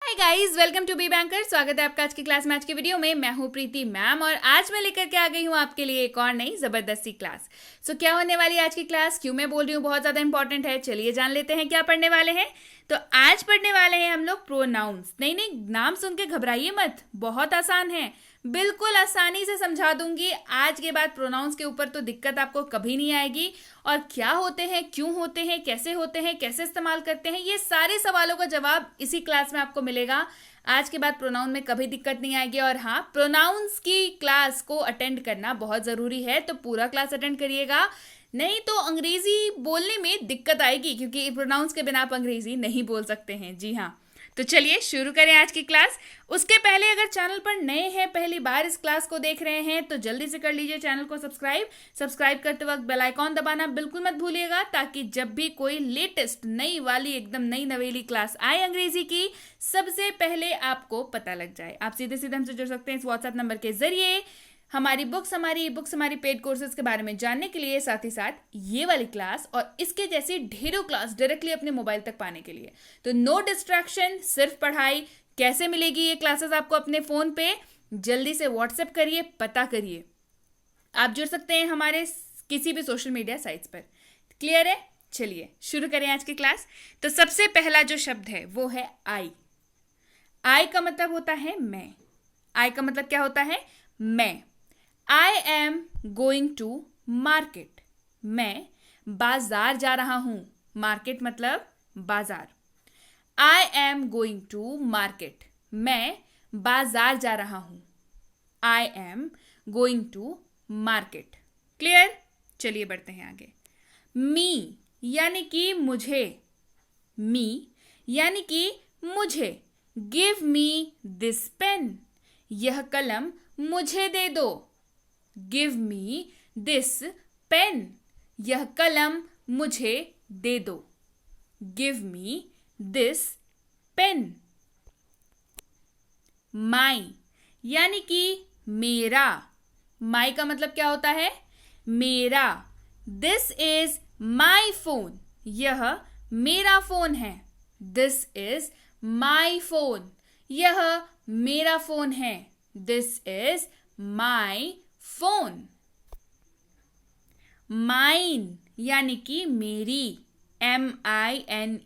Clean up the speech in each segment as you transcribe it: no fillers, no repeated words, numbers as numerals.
Hi guys, welcome to B Banker. स्वागत है आपका आज की क्लास में। आज की वीडियो में मैं हूँ प्रीति मैम और आज मैं लेकर के आ गई हूँ आपके लिए एक और नई जबरदस्ती क्लास। क्या होने वाली है आज की क्लास, क्यों मैं बोल रही हूँ बहुत ज़्यादा इंपॉर्टेंट है। चलिए जान लेते हैं क्या पढ़ने वाले हैं। तो आज पढ़ने वाले हैं हम लोग प्रोनाउंस। नहीं, नाम सुन के घबराइए मत, बहुत आसान है, बिल्कुल आसानी से समझा दूंगी। आज के बाद प्रोनाउंस के ऊपर तो दिक्कत आपको कभी नहीं आएगी। और क्या होते हैं, क्यों होते हैं, कैसे इस्तेमाल करते हैं, ये सारे सवालों का जवाब इसी क्लास में आपको मिलेगा। आज के बाद प्रोनाउन में कभी दिक्कत नहीं आएगी। और हाँ, प्रोनाउंस की क्लास को अटेंड करना बहुत ज़रूरी है, तो पूरा क्लास अटेंड करिएगा, नहीं तो अंग्रेजी बोलने में दिक्कत आएगी, क्योंकि प्रोनाउंस के बिना आप अंग्रेजी नहीं बोल सकते हैं। जी हाँ, तो चलिए शुरू करें आज की क्लास। उसके पहले अगर चैनल पर नए हैं, पहली बार इस क्लास को देख रहे हैं, तो जल्दी से कर लीजिए चैनल को सब्सक्राइब करते वक्त बेल आइकॉन दबाना बिल्कुल मत भूलिएगा, ताकि जब भी कोई लेटेस्ट नई वाली एकदम नई नवेली क्लास आए अंग्रेजी की, सबसे पहले आपको पता लग जाए। आप सीधे सीधे हमसे जुड़ सकते हैं इस व्हाट्सएप नंबर के जरिए, हमारी बुक्स, हमारी ई बुक्स, हमारी पेड कोर्सेज के बारे में जानने के लिए, साथ ही साथ ये वाली क्लास और इसके जैसी ढेरों क्लास डायरेक्टली अपने मोबाइल तक पाने के लिए। तो नो डिस्ट्रैक्शन, सिर्फ पढ़ाई। कैसे मिलेगी ये क्लासेस आपको अपने फ़ोन पे? जल्दी से व्हाट्सएप करिए, पता करिए। आप जुड़ सकते हैं हमारे किसी भी सोशल मीडिया साइट्स पर। क्लियर है? चलिए शुरू करें आज की क्लास। तो सबसे पहला जो शब्द है वो है आई। आई का मतलब होता है मैं। आई का मतलब क्या होता है? मैं। I am going to market. मैं बाजार जा रहा हूं। मार्केट मतलब बाजार। I am going to market. मैं बाजार जा रहा हूं। I am going to market. Clear? चलिए बढ़ते हैं आगे। मी यानी कि मुझे। मी यानी कि मुझे। Give me this pen. यह कलम मुझे दे दो। Give me this pen. यह कलम मुझे दे दो। Give me this pen. My यानी कि मेरा। My का मतलब क्या होता है? मेरा। This is my phone. यह मेरा फोन है। This is my phone. यह मेरा फोन है। This is my phone. Mine यानी कि मेरी। MINE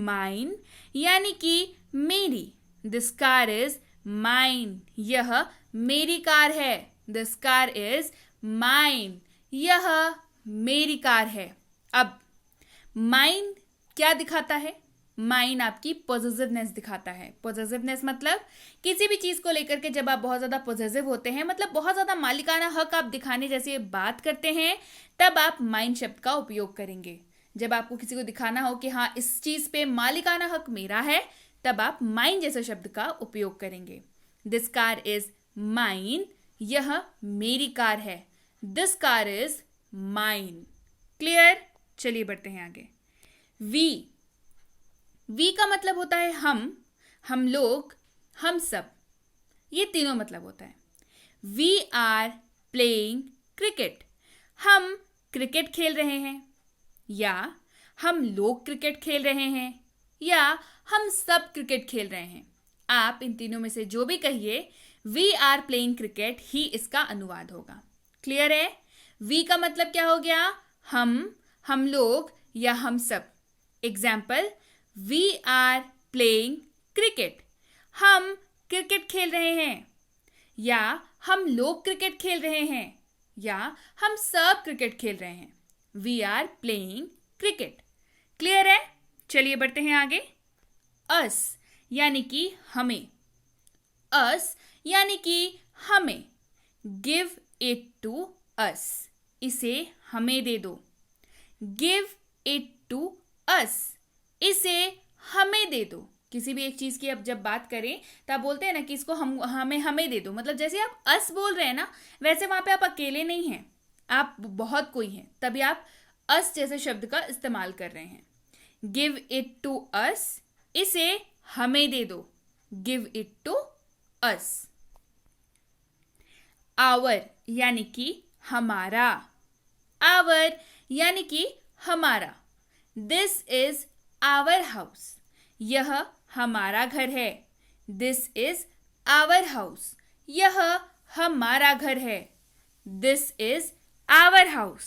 mine यानी कि मेरी। This car is mine. यह मेरी कार है। This car is mine. यह मेरी कार है। अब mine क्या दिखाता है? माइन आपकी पॉजिटिवनेस दिखाता है। पॉजिटिवनेस मतलब किसी भी चीज़ को लेकर के जब आप बहुत ज़्यादा पॉजिटिव होते हैं, मतलब बहुत ज़्यादा मालिकाना हक आप दिखाने जैसी बात करते हैं, तब आप माइन शब्द का उपयोग करेंगे। जब आपको किसी को दिखाना हो कि हाँ, इस चीज़ पे मालिकाना हक मेरा है, तब आप माइन जैसे शब्द का उपयोग करेंगे। This car is mine. यह मेरी कार है। This car is mine. Clear? चलिए बढ़ते हैं आगे। वी का मतलब होता है हम लोग, हम सब। ये तीनों मतलब होता है। We are playing cricket. हम क्रिकेट खेल रहे हैं, या हम लोग क्रिकेट खेल रहे हैं, या हम सब क्रिकेट खेल रहे हैं। आप इन तीनों में से जो भी कहिए, वी आर प्लेइंग क्रिकेट ही इसका अनुवाद होगा। क्लियर है? वी का मतलब क्या हो गया? हम लोग या हम सब। Example, We are playing cricket. हम क्रिकेट खेल रहे हैं, या हम लोग क्रिकेट खेल रहे हैं, या हम सब क्रिकेट खेल रहे हैं। We are playing cricket. Clear है? चलिए बढ़ते हैं आगे। Us यानी कि हमें। Us यानी कि हमें। Give it to us. इसे हमें दे दो। Give it to us. इसे हमें दे दो। किसी भी एक चीज की अब जब बात करें तो आप बोलते हैं ना कि इसको हमें दे दो। मतलब जैसे आप अस बोल रहे हैं ना, वैसे वहां पे आप अकेले नहीं हैं, आप बहुत कोई हैं, तभी आप अस जैसे शब्द का इस्तेमाल कर रहे हैं। Give it to us. इसे हमें दे दो। Give it to us. Our यानी कि हमारा। आवर यानी कि हमारा। This is our house. यह हमारा घर है। दिस इज आवर हाउस, यह हमारा घर है. This is our house.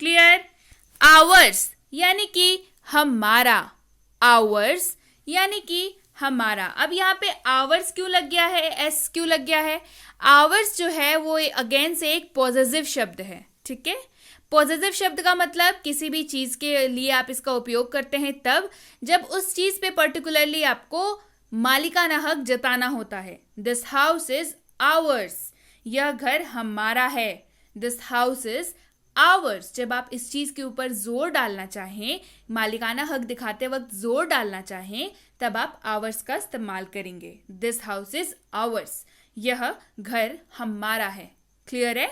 Clear. Ours यानी कि हमारा, आवर्स यानी कि हमारा. अब यहाँ पे आवर्स क्यों लग गया है, एस क्यों लग गया है? आवर्स जो है वो अगेन से एक पॉजेसिव शब्द है. ठीक है. पॉजेसिव शब्द का मतलब किसी भी चीज के लिए आप इसका उपयोग करते हैं तब जब उस चीज पे पर्टिकुलरली आपको मालिकाना हक जताना होता है. दिस हाउस इज आवर्स, यह घर हमारा है. This house is ours. जब आप इस चीज के ऊपर जोर डालना चाहें, मालिकाना हक दिखाते वक्त जोर डालना चाहें, तब आप आवर्स का इस्तेमाल करेंगे. दिस हाउस इज आवर्स, यह घर हमारा है. क्लियर है.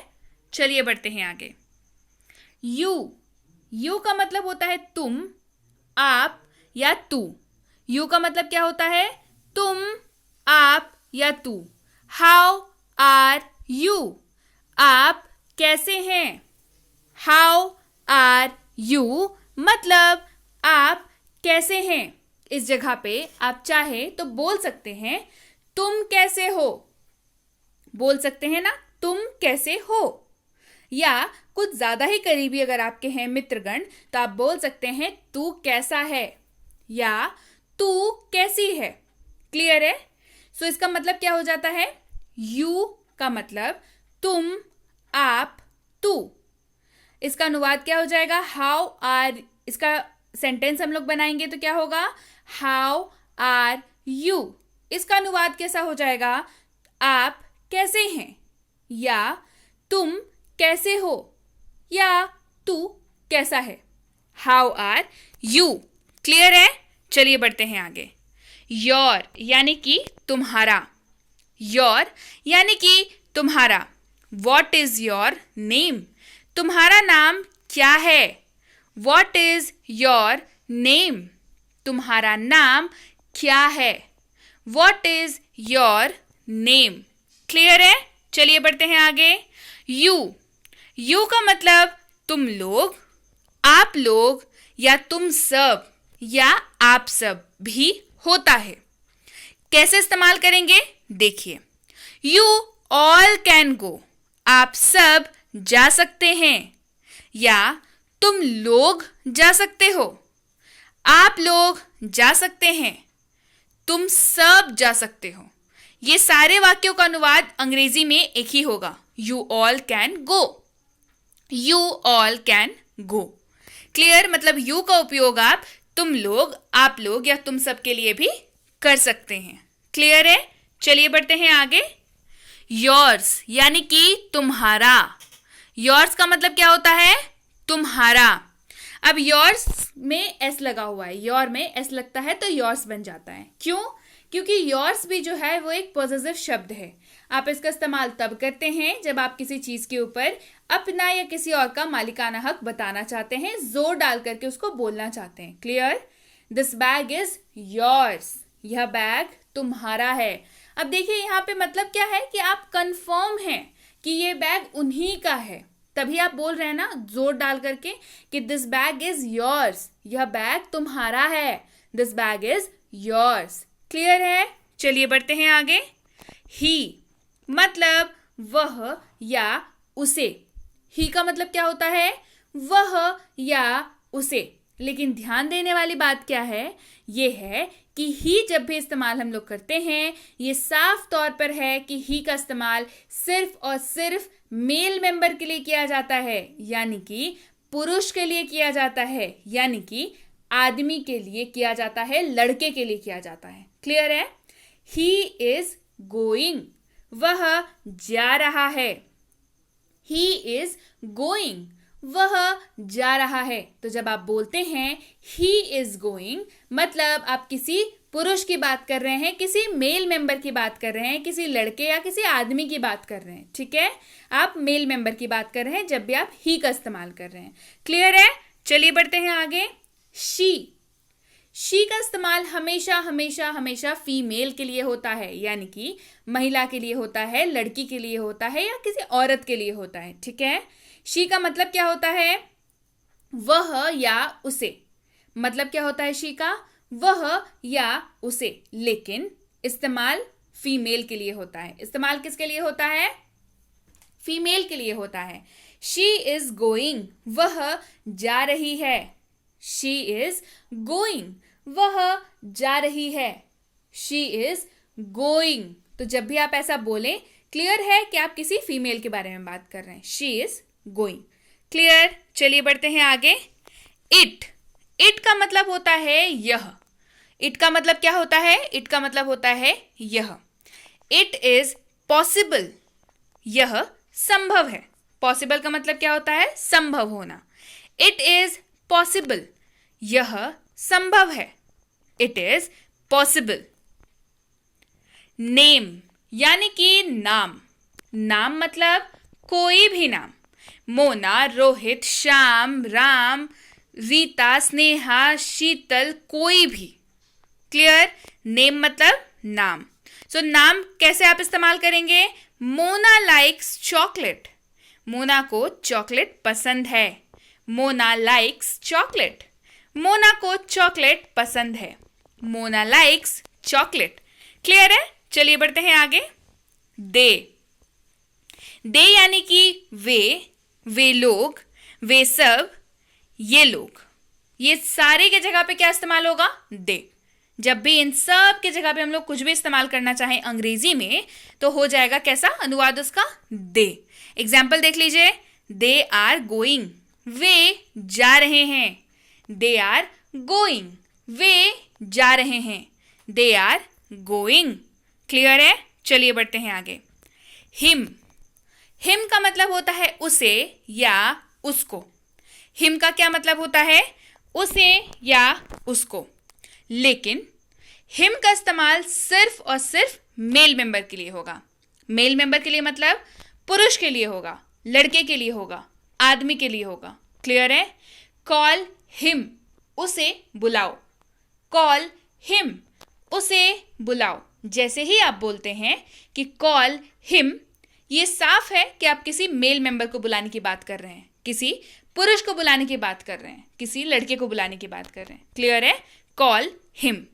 चलिए बढ़ते हैं आगे. यू का मतलब होता है तुम, आप या तू. यू का मतलब क्या होता है? तुम, आप या तू. हाउ आर यू, आप कैसे हैं. हाउ आर यू मतलब आप कैसे हैं. इस जगह पे आप चाहे तो बोल सकते हैं तुम कैसे हो. बोल सकते हैं ना, तुम कैसे हो. या कुछ ज्यादा ही करीबी अगर आपके हैं मित्रगण तो आप बोल सकते हैं तू कैसा है या तू कैसी है. क्लियर है. सो इसका मतलब क्या हो जाता है? यू का मतलब तुम, आप, तू. इसका अनुवाद क्या हो जाएगा? How are. इसका सेंटेंस हम लोग बनाएंगे तो क्या होगा? How are you. इसका अनुवाद कैसा हो जाएगा? आप कैसे हैं या तुम कैसे हो या तू कैसा है. How are you. क्लियर है. चलिए बढ़ते हैं आगे. योर यानी कि तुम्हारा. योर यानी कि तुम्हारा. वॉट इज योर नेम, तुम्हारा नाम क्या है. वॉट इज योर नेम, तुम्हारा नाम क्या है. What is your name. Clear है. चलिए बढ़ते हैं आगे. यू का मतलब तुम लोग, आप लोग या तुम सब या आप सब भी होता है. कैसे इस्तेमाल करेंगे देखिए. यू ऑल कैन गो, आप सब जा सकते हैं. या तुम लोग जा सकते हो, आप लोग जा सकते हैं, तुम सब जा सकते हो. ये सारे वाक्यों का अनुवाद अंग्रेजी में एक ही होगा. You all can go. You all can go. Clear. मतलब यू का उपयोग आप तुम लोग, आप लोग या तुम सब के लिए भी कर सकते हैं. क्लियर है. चलिए बढ़ते हैं आगे. योर्स यानी कि तुम्हारा. योर्स का मतलब क्या होता है? तुम्हारा. अब योर्स में एस लगा हुआ है, योर में एस लगता है तो योर्स बन जाता है. क्यों? क्योंकि योर्स भी जो है वो एक पॉजेसिव शब्द है. आप इसका इस्तेमाल तब करते हैं जब आप किसी चीज के ऊपर अपना या किसी और का मालिकाना हक बताना चाहते हैं, जोर डाल करके उसको बोलना चाहते हैं. Clear. This bag is yours, यह बैग तुम्हारा है. अब देखिए यहाँ पे मतलब क्या है कि आप कंफर्म हैं कि ये बैग उन्हीं का है, तभी आप बोल रहे हैं ना जोर डाल करके कि दिस बैग इज योर्स, यह बैग तुम्हारा है. This bag is yours. Clear है. चलिए बढ़ते हैं आगे. ही मतलब वह या उसे. ही का मतलब क्या होता है? वह या उसे. लेकिन ध्यान देने वाली बात क्या है? ये है कि ही जब भी इस्तेमाल हम लोग करते हैं, ये साफ तौर पर है कि ही का इस्तेमाल सिर्फ और सिर्फ मेल मेंबर के लिए किया जाता है, यानी कि पुरुष के लिए किया जाता है, यानी कि आदमी के लिए किया जाता है, लड़के के लिए किया जाता है. क्लियर है. ही इज गोइंग, वह जा रहा है. ही इज गोइंग, वह जा रहा है. तो जब आप बोलते हैं ही इज गोइंग, मतलब आप किसी पुरुष की बात कर रहे हैं, किसी मेल मेंबर की बात कर रहे हैं, किसी लड़के या किसी आदमी की बात कर रहे हैं. ठीक है. आप मेल मेंबर की बात कर रहे हैं जब भी आप ही का इस्तेमाल कर रहे हैं. क्लियर है. चलिए बढ़ते हैं आगे. शी का इस्तेमाल हमेशा हमेशा हमेशा फीमेल के लिए होता है, यानी कि महिला के लिए होता है, लड़की के लिए होता है या किसी औरत के लिए होता है. ठीक है. शी का मतलब क्या होता है? वह या उसे. मतलब क्या होता है शी का? वह या उसे. लेकिन इस्तेमाल फीमेल के लिए होता है। इस्तेमाल किसके लिए होता है? फीमेल के लिए होता है। शी इज गोइंग, वह जा रही है। शी इज गोइंग, वह जा रही है। She is going. तो जब भी आप ऐसा बोलें, क्लियर है कि आप किसी फीमेल के बारे में बात कर रहे हैं। She is going. क्लियर? चलिए बढ़ते हैं आगे। इट, इट का मतलब होता है यह। इट का मतलब क्या होता है? इट का मतलब होता है यह। इट इज पॉसिबल, यह संभव है। पॉसिबल का मतलब क्या होता है? संभव होना। इट इज पॉसिबल, यह संभव है। It is possible. नेम यानी कि नाम। नाम मतलब कोई भी नाम। मोना, रोहित, श्याम, राम, रीता, स्नेहा, शीतल, कोई भी। क्लियर? नेम मतलब नाम। सो नाम कैसे आप इस्तेमाल करेंगे? मोना लाइक्स चॉकलेट, मोना को चॉकलेट पसंद है। मोना लाइक्स चॉकलेट, मोना को चॉकलेट पसंद है। Mona likes chocolate. क्लियर है? चलिए बढ़ते हैं आगे। दे, दे यानी कि वे लोग, वे सब, ये लोग। ये सारे के जगह पे क्या इस्तेमाल होगा? दे। जब भी इन सब के जगह पे हम लोग कुछ भी इस्तेमाल करना चाहें अंग्रेजी में, तो हो जाएगा कैसा अनुवाद उसका? दे। एग्जाम्पल देख लीजिए। दे आर गोइंग, वे जा रहे हैं। दे आर गोइंग, वे जा रहे हैं। They are going. क्लियर है? चलिए बढ़ते हैं आगे। हिम, हिम का मतलब होता है उसे या उसको। हिम का क्या मतलब होता है? उसे या उसको। लेकिन हिम का इस्तेमाल सिर्फ और सिर्फ मेल मेंबर के लिए होगा। मेल मेंबर के लिए मतलब पुरुष के लिए होगा, लड़के के लिए होगा, आदमी के लिए होगा। क्लियर है? कॉल हिम, उसे बुलाओ। कॉल हिम, उसे बुलाओ। जैसे ही आप बोलते हैं कि कॉल हिम, ये साफ है कि आप किसी मेल मेंबर को बुलाने की बात कर रहे हैं, किसी पुरुष को बुलाने की बात कर रहे हैं, किसी लड़के को बुलाने की बात कर रहे हैं। क्लियर है? Call him.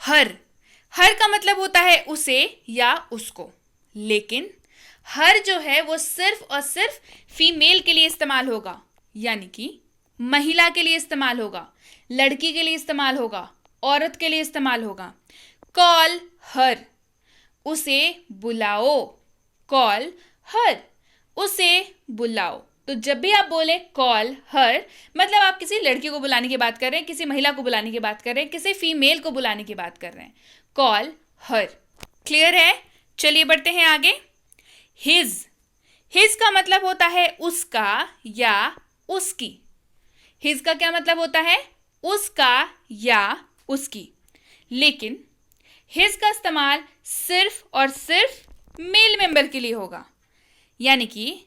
हर, हर का मतलब होता है उसे या उसको। लेकिन हर जो है वो सिर्फ और सिर्फ फीमेल के लिए इस्तेमाल होगा, यानी कि महिला के लिए इस्तेमाल होगा, लड़की के लिए इस्तेमाल होगा, औरत के लिए इस्तेमाल होगा। कॉल हर, उसे बुलाओ। कॉल हर, उसे बुलाओ। तो जब भी आप बोले कॉल हर, मतलब आप किसी लड़की को बुलाने की बात कर रहे हैं, किसी महिला को बुलाने की बात कर रहे हैं, किसी फीमेल को बुलाने की बात कर रहे हैं। Call her. क्लियर है? चलिए बढ़ते हैं आगे। हिज, हिज का मतलब होता है उसका या उसकी। हिज का क्या मतलब होता है? उसका या उसकी। लेकिन हिज का इस्तेमाल सिर्फ और सिर्फ मेल मेंबर के लिए होगा, यानी कि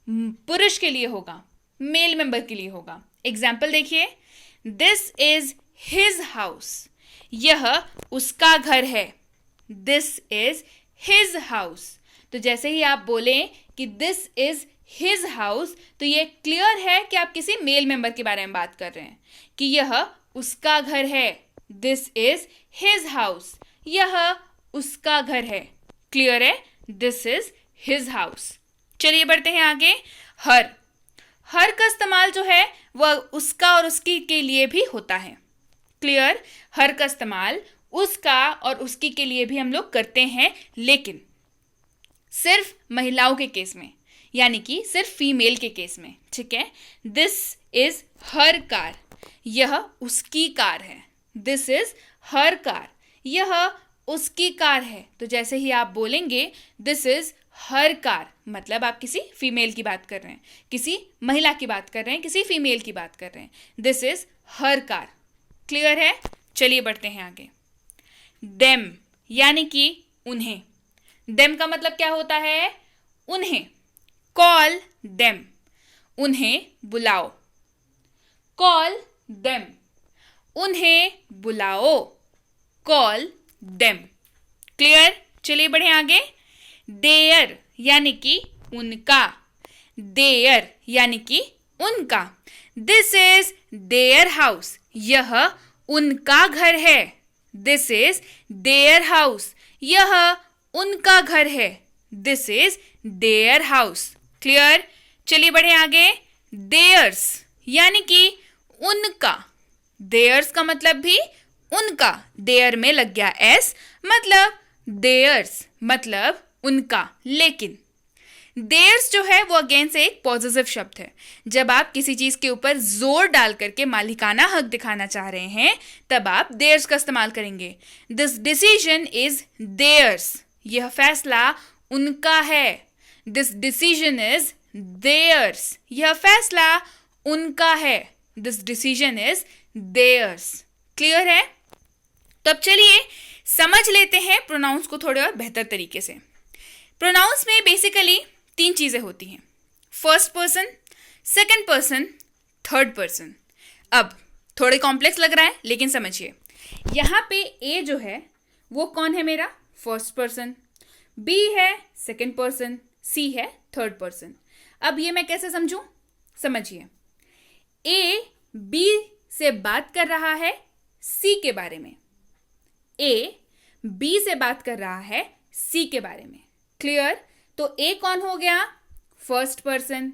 पुरुष के लिए होगा, मेल मेंबर के लिए होगा। एग्जाम्पल देखिए। दिस इज हिज हाउस, यह उसका घर है। This is his house. तो जैसे ही आप बोलें कि दिस इज हिज हाउस, तो ये क्लियर है कि आप किसी मेल मेंबर के बारे में बात कर रहे हैं, कि यह उसका घर है। दिस इज हिज हाउस, यह उसका घर है। क्लियर है? This is his house. चलिए बढ़ते हैं आगे। हर, हर का इस्तेमाल जो है वह उसका और उसकी के लिए भी होता है। क्लियर? हर का इस्तेमाल उसका और उसकी के लिए भी हम लोग करते हैं, लेकिन सिर्फ महिलाओं के केस में, यानी कि सिर्फ फीमेल के केस में। ठीक है? दिस इज हर कार, यह उसकी कार है। दिस इज हर कार, यह उसकी कार है। तो जैसे ही आप बोलेंगे दिस इज हर कार, मतलब आप किसी फीमेल की बात कर रहे हैं, किसी महिला की बात कर रहे हैं, किसी फीमेल की बात कर रहे हैं। This is her car. Clear है? चलिए बढ़ते हैं आगे। देम यानी कि उन्हें। देम का मतलब क्या होता है? उन्हें। कॉल देम, उन्हें बुलाओ। कॉल देम, उन्हें बुलाओ। Call them. क्लियर? चलिए बढ़े आगे। देयर यानी कि उनका। देयर यानी कि उनका। दिस इज देयर हाउस, यह उनका घर है। दिस इज देयर हाउस, यह उनका घर है, this is their house. Clear? चलिए बढ़े आगे। देयर्स यानी कि उनका, देयर्स का मतलब भी उनका, देयर में लग गया एस, मतलब देयर्स मतलब उनका। लेकिन देयर्स जो है वो अगेन से एक पॉजिटिव शब्द है। जब आप किसी चीज के ऊपर जोर डाल करके मालिकाना हक दिखाना चाह रहे हैं तब आप देयर्स का इस्तेमाल करेंगे। दिस डिसीजन इज देयर्स, यह फैसला उनका है। दिस डिसीजन इज देयर्स, यह फैसला उनका है। This decision is theirs. Clear है? तो अब चलिए समझ लेते हैं प्रोनाउंस को थोड़े और बेहतर तरीके से। प्रोनाउंस में बेसिकली 3 चीजें होती हैं, first person, second person, third person. अब थोड़े कॉम्प्लेक्स लग रहा है लेकिन समझिए, यहां पे ए जो है वो कौन है? मेरा फर्स्ट पर्सन, बी है सेकंड पर्सन, सी है थर्ड पर्सन। अब ये मैं कैसे समझूं? समझिए, ए बी से बात कर रहा है सी के बारे में, ए बी से बात कर रहा है सी के बारे में। क्लियर? तो ए कौन हो गया? First person.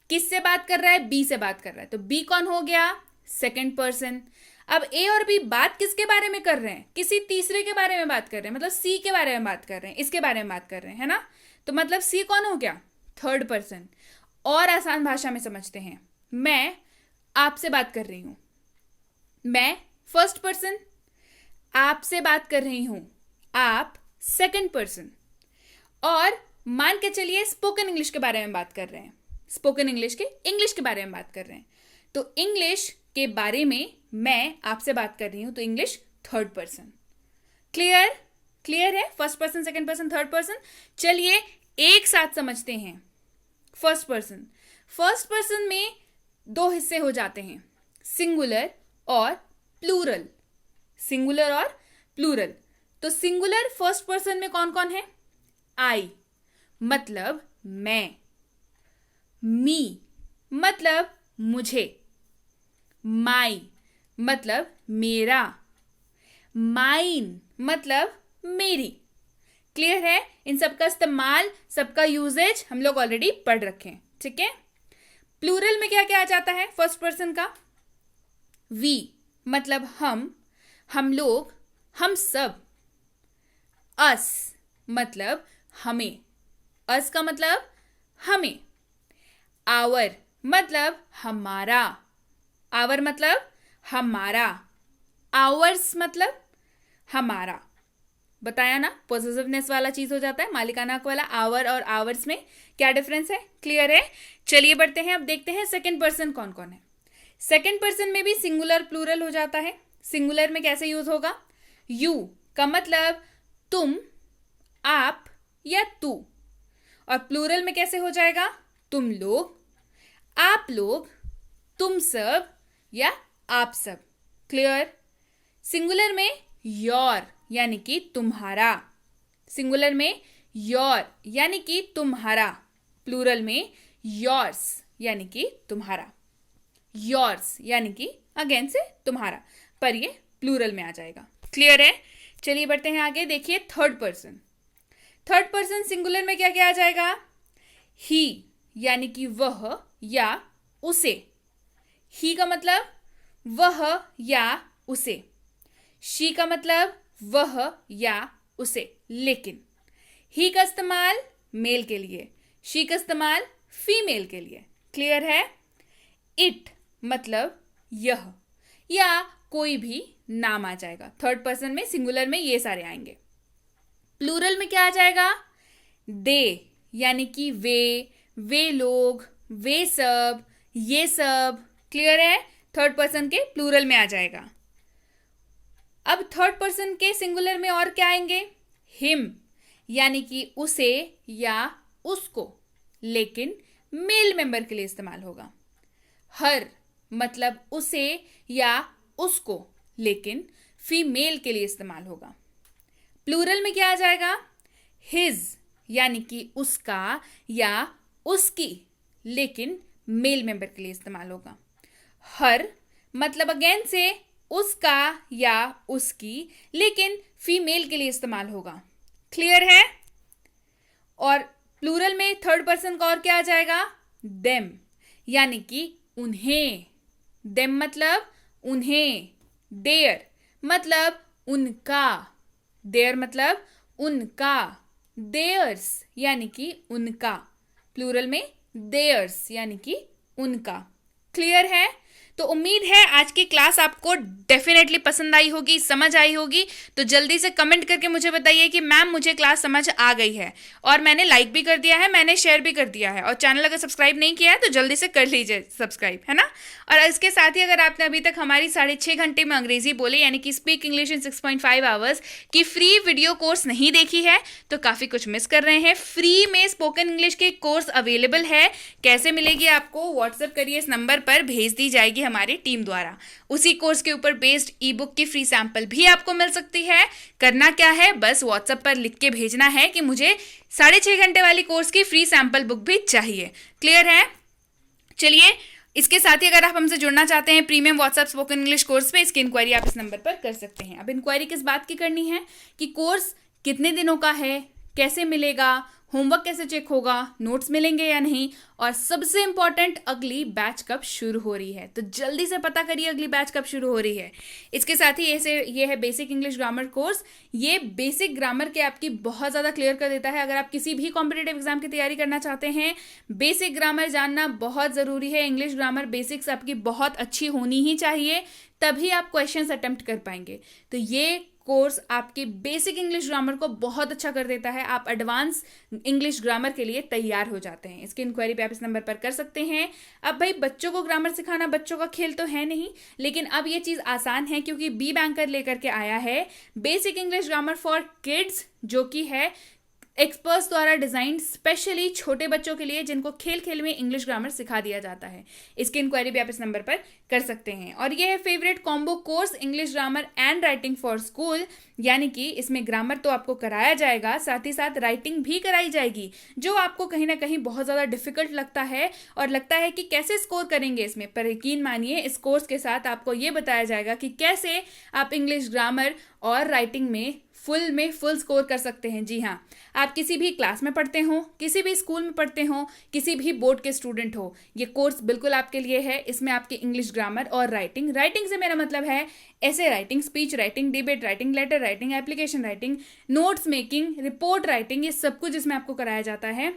किससे बात कर रहा है? बी से बात कर रहा है, तो बी कौन हो गया? Second person. अब ए और बी बात किसके बारे में कर रहे हैं? किसी तीसरे के बारे में बात कर रहे हैं, मतलब सी के बारे में बात कर रहे हैं, इसके बारे में बात कर रहे हैं, है ना? तो मतलब सी कौन हो गया? Third person. और आसान भाषा में समझते हैं, मैं आपसे बात कर रही हूं, मैं फर्स्ट पर्सन, आपसे बात कर रही हूं, आप सेकंड पर्सन। और मान के चलिए स्पोकन इंग्लिश के बारे में बात कर रहे हैं, स्पोकन इंग्लिश के बारे में बात कर रहे हैं, तो इंग्लिश के बारे में मैं आपसे बात कर रही हूं, तो English third person. Clear? Clear है? First person, second person, third person. चलिए एक साथ समझते हैं। फर्स्ट पर्सन में 2 हिस्से हो जाते हैं, सिंगुलर और प्लूरल। सिंगुलर और प्लूरल। तो सिंगुलर फर्स्ट पर्सन में कौन कौन है? आई मतलब मैं, मी मतलब मुझे, माई मतलब मेरा, माइन मतलब मेरी। क्लियर है? इन सब का इस्तेमाल, सबका यूजेज हम लोग ऑलरेडी पढ़ रखे हैं। ठीक है? प्लूरल में क्या क्या आ जाता है फर्स्ट पर्सन का? वी मतलब हम लोग, हम सब। अस मतलब हमें, अस का मतलब हमें। आवर मतलब हमारा, आवर मतलब हमारा। आवर्स मतलब हमारा। बताया ना, पॉजिटिवनेस वाला चीज हो जाता है, मालिकाना हक वाला। आवर और आवर्स में क्या डिफरेंस है? क्लियर है? चलिए बढ़ते हैं, अब देखते हैं सेकंड पर्सन कौन कौन है। सेकंड पर्सन में भी सिंगुलर प्लूरल हो जाता है। सिंगुलर में कैसे यूज होगा? यू का मतलब तुम, आप या तू। और प्लूरल में कैसे हो जाएगा? तुम लोग, आप लोग, तुम सब या आप सब। क्लियर? सिंगुलर में योर यानी कि तुम्हारा, सिंगुलर में योर यानी कि तुम्हारा, प्लूरल में योर्स यानी कि तुम्हारा, योर्स यानी कि अगेन से तुम्हारा, पर ये प्लूरल में आ जाएगा। क्लियर है? चलिए बढ़ते हैं आगे। देखिए third person. Third person singular में क्या क्या आ जाएगा? ही यानी कि वह या उसे। ही का मतलब वह या उसे। शी का मतलब वह या उसे। लेकिन ही का इस्तेमाल मेल के लिए, शी का इस्तेमाल फीमेल के लिए। क्लियर है? इट मतलब यह या कोई भी नाम आ जाएगा। थर्ड पर्सन में सिंगुलर में ये सारे आएंगे। प्लूरल में क्या आ जाएगा? दे यानी कि वे लोग, वे सब, ये सब। क्लियर है? थर्ड पर्सन के प्लूरल में आ जाएगा। अब थर्ड पर्सन के सिंगुलर में और क्या आएंगे? हिम यानी कि उसे या उसको, लेकिन मेल मेंबर के लिए इस्तेमाल होगा। हर मतलब उसे या उसको, लेकिन फीमेल के लिए इस्तेमाल होगा। प्लूरल में क्या आ जाएगा? हिज यानी कि उसका या उसकी, लेकिन मेल मेंबर के लिए इस्तेमाल होगा। हर मतलब अगेन से उसका या उसकी, लेकिन फीमेल के लिए इस्तेमाल होगा। क्लियर है? और प्लूरल में थर्ड पर्सन का और क्या आ जाएगा? देम, यानी कि उन्हें। देम मतलब उन्हें, देयर मतलब उनका, देयर मतलब उनका, देयर्स यानी कि उनका, प्लूरल में देयर्स यानी कि उनका। क्लियर है? तो उम्मीद है आज की क्लास आपको डेफिनेटली पसंद आई होगी, समझ आई होगी। तो जल्दी से कमेंट करके मुझे बताइए कि मैम मुझे क्लास समझ आ गई है। और मैंने लाइक भी कर दिया है, मैंने शेयर भी कर दिया है, और चैनल अगर सब्सक्राइब नहीं किया है तो जल्दी से कर लीजिए सब्सक्राइब, है ना। और इसके साथ ही अगर आपने अभी तक हमारी 6.5 घंटे में अंग्रेजी बोले यानी कि स्पीक इंग्लिश इन 6.5 आवर्स की फ्री वीडियो कोर्स नहीं देखी है तो काफ़ी कुछ मिस कर रहे हैं। फ्री में स्पोकन इंग्लिश के कोर्स अवेलेबल है। कैसे मिलेगी आपको? व्हाट्सएप करिए, इस नंबर पर भेज दी जाएगी हमारी टीम द्वारा। उसी कोर्स के ऊपर बेस्ड ई बुक की फ्री सैंपल भी आपको मिल सकती है। करना क्या है? बस व्हाट्सएप पर लिख के भेजना है कि मुझे 6.5 घंटे वाली कोर्स की फ्री सैंपल बुक भी चाहिए। क्लियर है? चलिए, इसके साथ ही अगर आप हमसे जुड़ना चाहते हैं premium WhatsApp spoken English course पे, इसकी इंक्वायरी आप इस नंबर पर कर सकते हैं। अब इंक्वायरी किस बात की करनी है कि कोर्स कितने दिनों का है, कैसे मिलेगा, होमवर्क कैसे चेक होगा, नोट्स मिलेंगे या नहीं, और सबसे इंपॉर्टेंट अगली बैच कब शुरू हो रही है। तो जल्दी से पता करिए अगली बैच कब शुरू हो रही है। इसके साथ ही ये है बेसिक इंग्लिश ग्रामर कोर्स। ये बेसिक ग्रामर के आपकी बहुत ज़्यादा क्लियर कर देता है। अगर आप किसी भी कॉम्पिटेटिव एग्जाम की तैयारी करना चाहते हैं, बेसिक ग्रामर जानना बहुत ज़रूरी है। इंग्लिश ग्रामर बेसिक्स आपकी बहुत अच्छी होनी ही चाहिए, तभी आप क्वेश्चंस अटेम्प्ट कर पाएंगे। तो ये कोर्स आपके बेसिक इंग्लिश ग्रामर को बहुत अच्छा कर देता है। आप एडवांस इंग्लिश ग्रामर के लिए तैयार हो जाते हैं। इसकी इंक्वायरी पे आप इस नंबर पर कर सकते हैं। अब भाई, बच्चों को ग्रामर सिखाना बच्चों का खेल तो है नहीं, लेकिन अब ये चीज़ आसान है क्योंकि बी बैंकर लेकर के आया है basic English grammar for kids, जो कि है एक्सपर्ट्स द्वारा डिजाइन स्पेशली छोटे बच्चों के लिए जिनको खेल खेल में इंग्लिश ग्रामर सिखा दिया जाता है। इसकी इंक्वायरी भी आप इस नंबर पर कर सकते हैं। और ये है favourite combo course English grammar and writing for school, यानी कि इसमें ग्रामर तो आपको कराया जाएगा, साथ ही साथ राइटिंग भी कराई जाएगी, जो आपको कहीं ना कहीं बहुत ज़्यादा डिफिकल्ट लगता है और लगता है कि कैसे स्कोर करेंगे इसमें। पर यकीन मानिए, इस कोर्स के साथ आपको ये बताया जाएगा कि कैसे आप इंग्लिश ग्रामर और राइटिंग में फुल स्कोर कर सकते हैं। जी हाँ, आप किसी भी क्लास में पढ़ते हो, किसी भी स्कूल में पढ़ते हो, किसी भी बोर्ड के स्टूडेंट हो, ये कोर्स बिल्कुल आपके लिए है। इसमें आपकी इंग्लिश ग्रामर और राइटिंग से मेरा मतलब है ऐसे writing, speech writing, debate writing, letter writing, application writing, notes making, report writing, ये सब कुछ इसमें आपको कराया जाता है।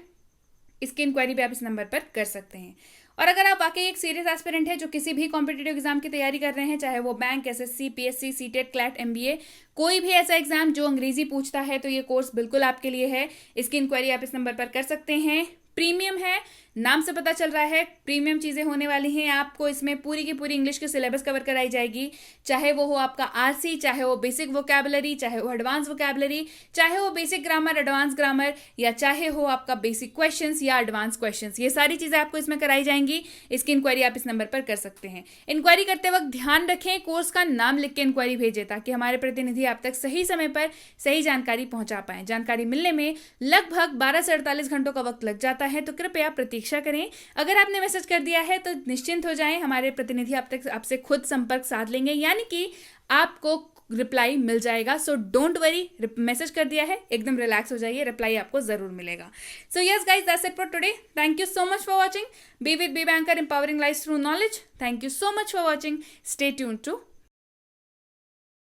इसकी इंक्वायरी भी आप इस नंबर पर कर सकते हैं। और अगर आप वाकई एक सीरियस एस्पिरेंट है जो किसी भी कॉम्पिटेटिव एग्जाम की तैयारी कर रहे हैं, चाहे वो bank, SSC, PSC, CTET, CLAT, MBA, कोई भी ऐसा एग्जाम जो अंग्रेजी पूछता है, तो ये कोर्स बिल्कुल आपके लिए है। इसकी इंक्वायरी आप इस नंबर पर कर सकते हैं। प्रीमियम है, नाम से पता चल रहा है प्रीमियम चीज़ें होने वाली हैं। आपको इसमें पूरी की पूरी इंग्लिश की सिलेबस कवर कराई जाएगी, चाहे वो हो आपका आरसी, चाहे वो बेसिक वोकैबुलरी, चाहे वो एडवांस वोकैबुलरी, चाहे वो बेसिक ग्रामर, एडवांस ग्रामर, या चाहे हो आपका बेसिक क्वेश्चंस या एडवांस क्वेश्चंस, ये सारी चीज़ें आपको इसमें कराई जाएंगी। इसकी इंक्वायरी आप इस नंबर पर कर सकते हैं। इंक्वायरी करते वक्त ध्यान रखें, कोर्स का नाम लिख के इंक्वायरी भेजें ताकि हमारे प्रतिनिधि आप तक सही समय पर सही जानकारी पहुंचा पाएं। जानकारी मिलने में लगभग 12 से 48 घंटों का वक्त लग जाता है, तो कृपया प्रतीक्षा करें। अगर आपने मैसेज कर दिया है तो निश्चिंत हो जाएं, हमारे प्रतिनिधि आप तक आपसे खुद संपर्क साध लेंगे, यानी कि आपको रिप्लाई मिल जाएगा। सो डोंट वरी, मैसेज कर दिया है, एकदम रिलैक्स हो जाइए, रिप्लाई आपको जरूर मिलेगा। So yes guys, that's it for today. Thank you so much for watching. Be with B Banker, empowering life through knowledge. Thank you so much for watching. Stay tuned to